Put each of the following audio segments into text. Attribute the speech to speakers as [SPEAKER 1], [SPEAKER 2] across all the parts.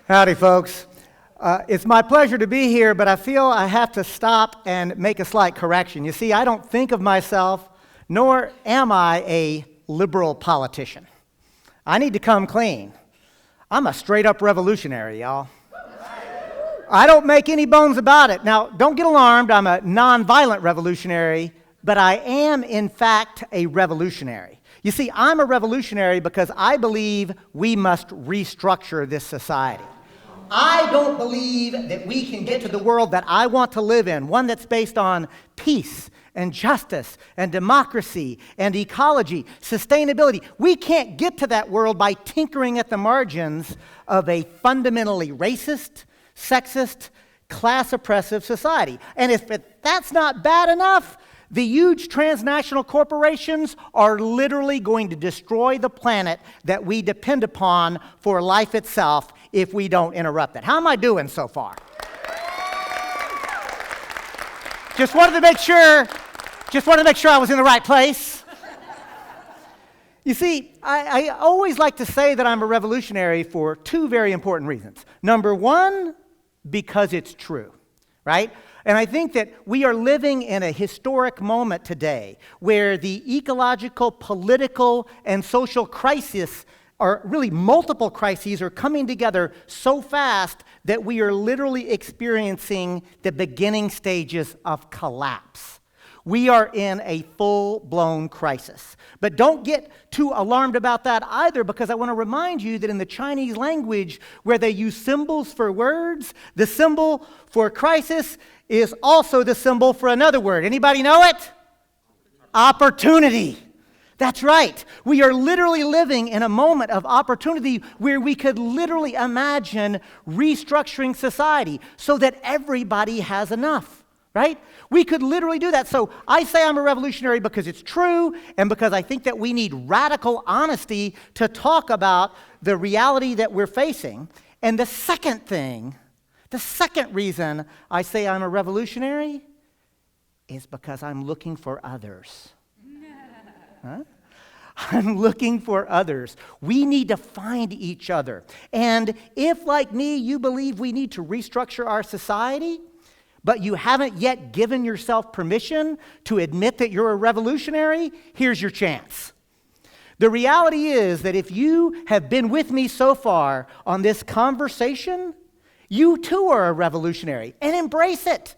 [SPEAKER 1] Howdy, folks. It's my pleasure to be here, but I feel I have to stop and make a slight correction. You see, I don't think of myself, nor am I a liberal politician. I need to come clean. I'm a straight-up revolutionary, y'all. I don't make any bones about it. Now, don't get alarmed. I'm a nonviolent revolutionary, but I am, in fact, a revolutionary. You see, I'm a revolutionary because I believe we must restructure this society. I don't believe that we can get to the world that I want to live in, one that's based on peace and justice and democracy and ecology, sustainability. We can't get to that world by tinkering at the margins of a fundamentally racist, sexist, class-oppressive society. And if that's not bad enough, the huge transnational corporations are literally going to destroy the planet that we depend upon for life itself if we don't interrupt it. How am I doing so far? Just wanted to make sure I was in the right place. You see, I always like to say that I'm a revolutionary for two very important reasons. Number one, because it's true, right? And I think that we are living in a historic moment today where the ecological, political, and social crisis, or really multiple crises, are coming together so fast that we are literally experiencing the beginning stages of collapse. We are in a full-blown crisis. But don't get too alarmed about that either, because I want to remind you that in the Chinese language, where they use symbols for words, the symbol for crisis is also the symbol for another word. Anybody know it? Opportunity. That's right. We are literally living in a moment of opportunity where we could literally imagine restructuring society so that everybody has enough, right? We could literally do that. So I say I'm a revolutionary because it's true and because I think that we need radical honesty to talk about the reality that we're facing. And the second reason I say I'm a revolutionary is because I'm looking for others. Huh? I'm looking for others. We need to find each other. And if, like me, you believe we need to restructure our society, but you haven't yet given yourself permission to admit that you're a revolutionary, here's your chance. The reality is that if you have been with me so far on this conversation, you too are a revolutionary, and embrace it.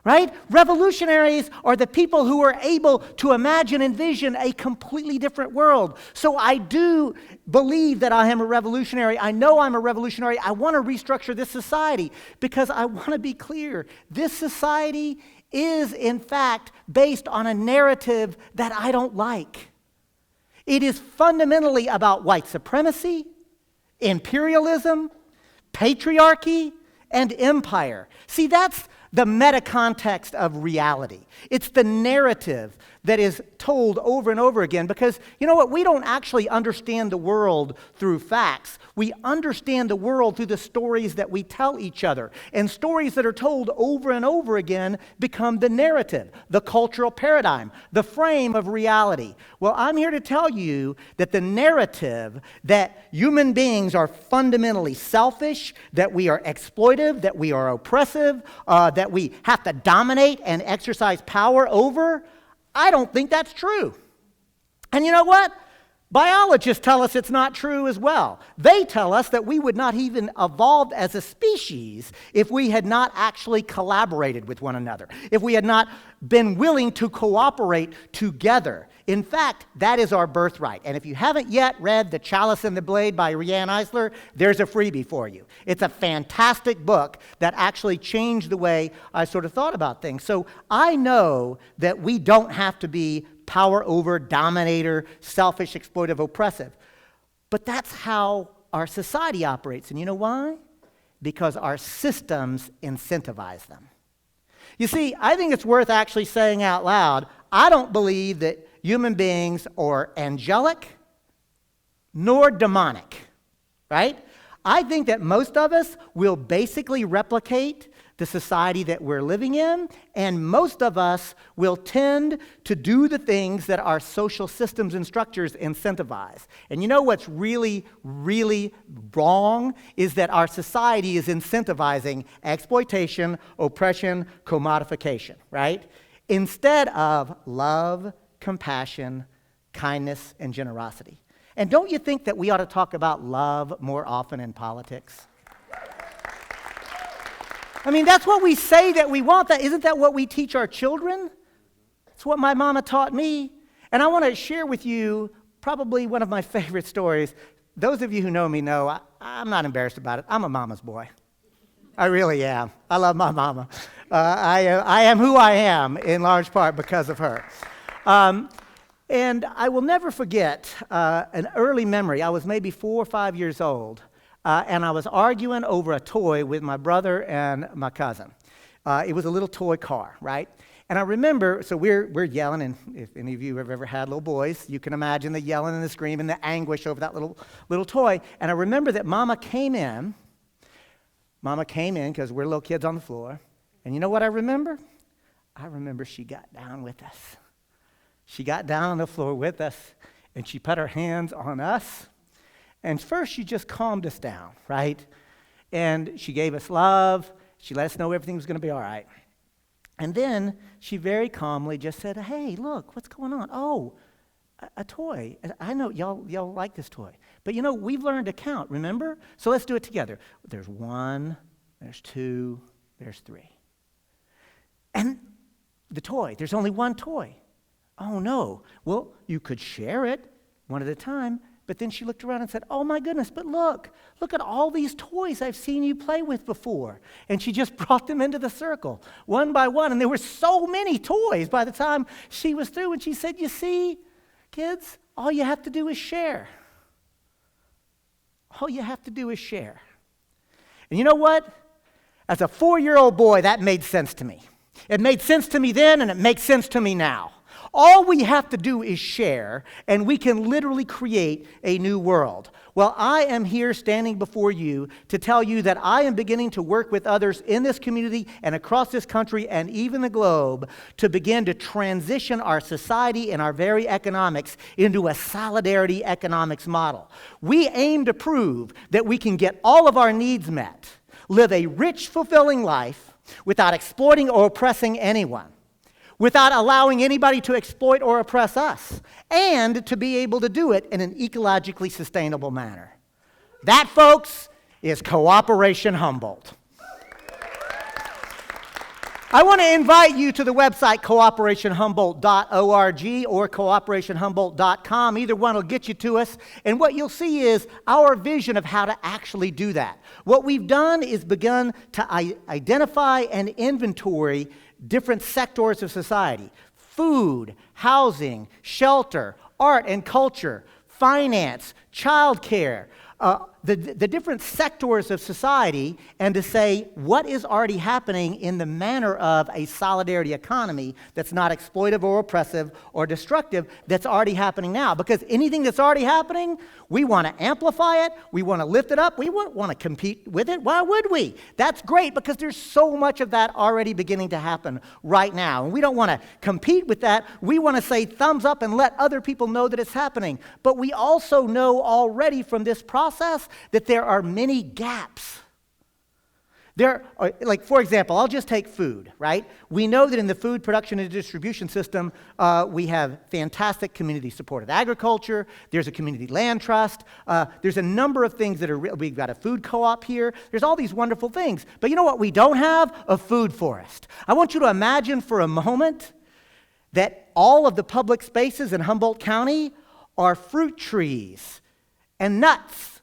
[SPEAKER 1] Right? Revolutionaries are the people who are able to imagine and envision a completely different world. So I do believe that I am a revolutionary. I know I'm a revolutionary. I want to restructure this society because I want to be clear. This society is, in fact, based on a narrative that I don't like. It is fundamentally about white supremacy, imperialism, patriarchy, and empire. See, that's the meta-context of reality. It's the narrative that is told over and over again because, you know what, we don't actually understand the world through facts. We understand the world through the stories that we tell each other. And stories that are told over and over again become the narrative, the cultural paradigm, the frame of reality. Well, I'm here to tell you that the narrative that human beings are fundamentally selfish, that we are exploitive, that we are oppressive, that we have to dominate and exercise power over, I don't think that's true. And you know what? Biologists tell us it's not true as well. They tell us that we would not even evolved as a species if we had not actually collaborated with one another, if we had not been willing to cooperate together. In fact, that is our birthright. And if you haven't yet read The Chalice and the Blade by Riane Eisler, there's a freebie for you. It's a fantastic book that actually changed the way I sort of thought about things. So I know that we don't have to be power over, dominator, selfish, exploitive, oppressive. But that's how our society operates. And you know why? Because our systems incentivize them. You see, I think it's worth actually saying out loud, I don't believe that human beings are angelic nor demonic, right? I think that most of us will basically replicate the society that we're living in, and most of us will tend to do the things that our social systems and structures incentivize. And you know what's really, really wrong is that our society is incentivizing exploitation, oppression, commodification, right? Instead of love, compassion, kindness, and generosity. And don't you think that we ought to talk about love more often in politics? I mean, that's what we say that we want. Isn't that what we teach our children? It's what my mama taught me. And I want to share with you probably one of my favorite stories. Those of you who know me know I'm not embarrassed about it. I'm a mama's boy. I really am. I love my mama. I am who I am in large part because of her. And I will never forget an early memory. I was maybe 4 or 5 years old, and I was arguing over a toy with my brother and my cousin. It was a little toy car, right? And I remember, so we're yelling, and if any of you have ever had little boys, you can imagine the yelling and the screaming, the anguish over that little toy. And I remember that Mama came in because we're little kids on the floor. And you know what I remember? I remember she got down with us. She got down on the floor with us, and she put her hands on us. And first, she just calmed us down, right? And she gave us love. She let us know everything was going to be all right. And then she very calmly just said, hey, look, what's going on? Oh, a toy. I know y'all like this toy. But you know, we've learned to count, remember? So let's do it together. There's 1, there's 2, there's 3. And the toy, there's only one toy. Oh, no. Well, you could share it one at a time. But then she looked around and said, oh, my goodness, but look at all these toys I've seen you play with before. And she just brought them into the circle, one by one. And there were so many toys by the time she was through. And she said, you see, kids, all you have to do is share. All you have to do is share. And you know what? As a 4-year-old boy, that made sense to me. It made sense to me then, and it makes sense to me now. All we have to do is share, and we can literally create a new world. Well, I am here standing before you to tell you that I am beginning to work with others in this community and across this country and even the globe to begin to transition our society and our very economics into a solidarity economics model. We aim to prove that we can get all of our needs met, live a rich, fulfilling life without exploiting or oppressing anyone, without allowing anybody to exploit or oppress us, and to be able to do it in an ecologically sustainable manner. That, folks, is Cooperation Humboldt. I want to invite you to the website cooperationhumboldt.org or cooperationhumboldt.com. Either one will get you to us. And what you'll see is our vision of how to actually do that. What we've done is begun to identify and inventory different sectors of society: food, housing, shelter, art and culture, finance, childcare, the different sectors of society, and to say what is already happening in the manner of a solidarity economy that's not exploitive or oppressive or destructive, that's already happening now. Because anything that's already happening, we want to amplify it, we want to lift it up, we want to compete with it. Why would we? That's great, because there's so much of that already beginning to happen right now. And we don't want to compete with that. We want to say thumbs up and let other people know that it's happening. But we also know already from this process that there are many gaps. Like, for example, I'll just take food, right? We know that in the food production and distribution system, we have fantastic community-supported agriculture. There's a community land trust. There's a number of things that are we've got a food co-op here. There's all these wonderful things. But you know what we don't have? A food forest. I want you to imagine for a moment that all of the public spaces in Humboldt County are fruit trees and nuts,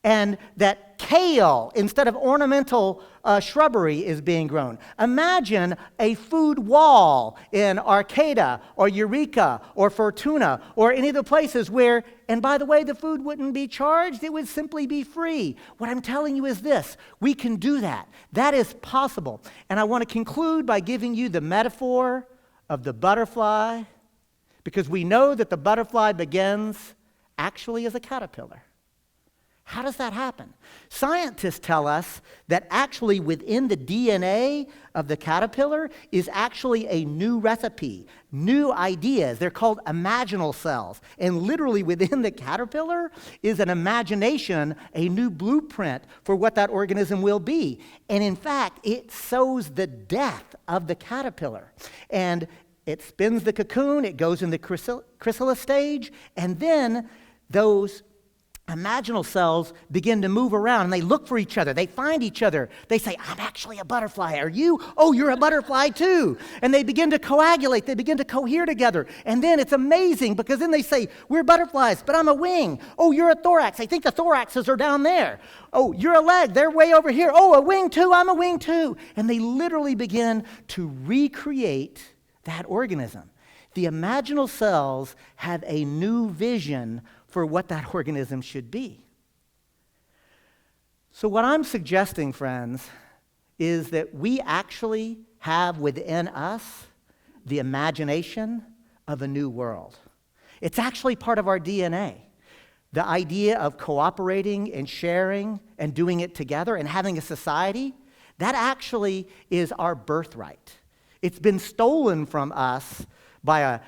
[SPEAKER 1] and that kale, instead of ornamental shrubbery, is being grown. Imagine a food wall in Arcata or Eureka or Fortuna or any of the places where, and by the way, the food wouldn't be charged, it would simply be free. What I'm telling you is this: we can do that. That is possible. And I want to conclude by giving you the metaphor of the butterfly, because we know that the butterfly begins actually as a caterpillar. How does that happen? Scientists tell us that actually within the DNA of the caterpillar is actually a new recipe, new ideas. They're called imaginal cells. And literally within the caterpillar is an imagination, a new blueprint for what that organism will be. And in fact, it sows the death of the caterpillar. And it spins the cocoon, it goes in the chrysalis stage, and then those imaginal cells begin to move around and they look for each other. They find each other. They say, I'm actually a butterfly. Are you? Oh, you're a butterfly too. And they begin to coagulate. They begin to cohere together. And then it's amazing because then they say, we're butterflies, but I'm a wing. Oh, you're a thorax. I think the thoraxes are down there. Oh, you're a leg. They're way over here. Oh, a wing too. I'm a wing too. And they literally begin to recreate that organism. The imaginal cells have a new vision for what that organism should be. So what I'm suggesting, friends, is that we actually have within us the imagination of a new world. It's actually part of our DNA. The idea of cooperating and sharing and doing it together and having a society, that actually is our birthright. It's been stolen from us by a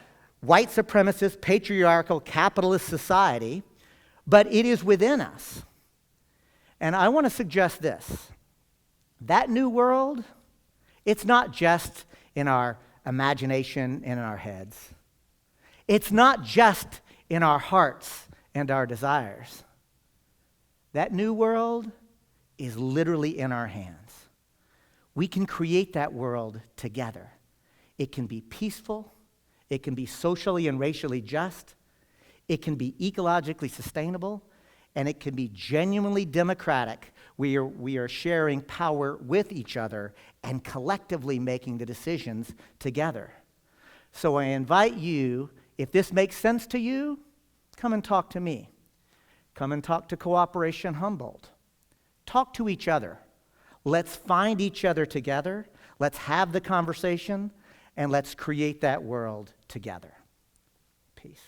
[SPEAKER 1] white supremacist, patriarchal, capitalist society, but it is within us. And I want to suggest this. That new world, it's not just in our imagination and in our heads. It's not just in our hearts and our desires. That new world is literally in our hands. We can create that world together. It can be peaceful. It can be socially and racially just. It can be ecologically sustainable. And it can be genuinely democratic. We are sharing power with each other and collectively making the decisions together. So I invite you, if this makes sense to you, come and talk to me. Come and talk to Cooperation Humboldt. Talk to each other. Let's find each other together. Let's have the conversation. And let's create that world together. Peace.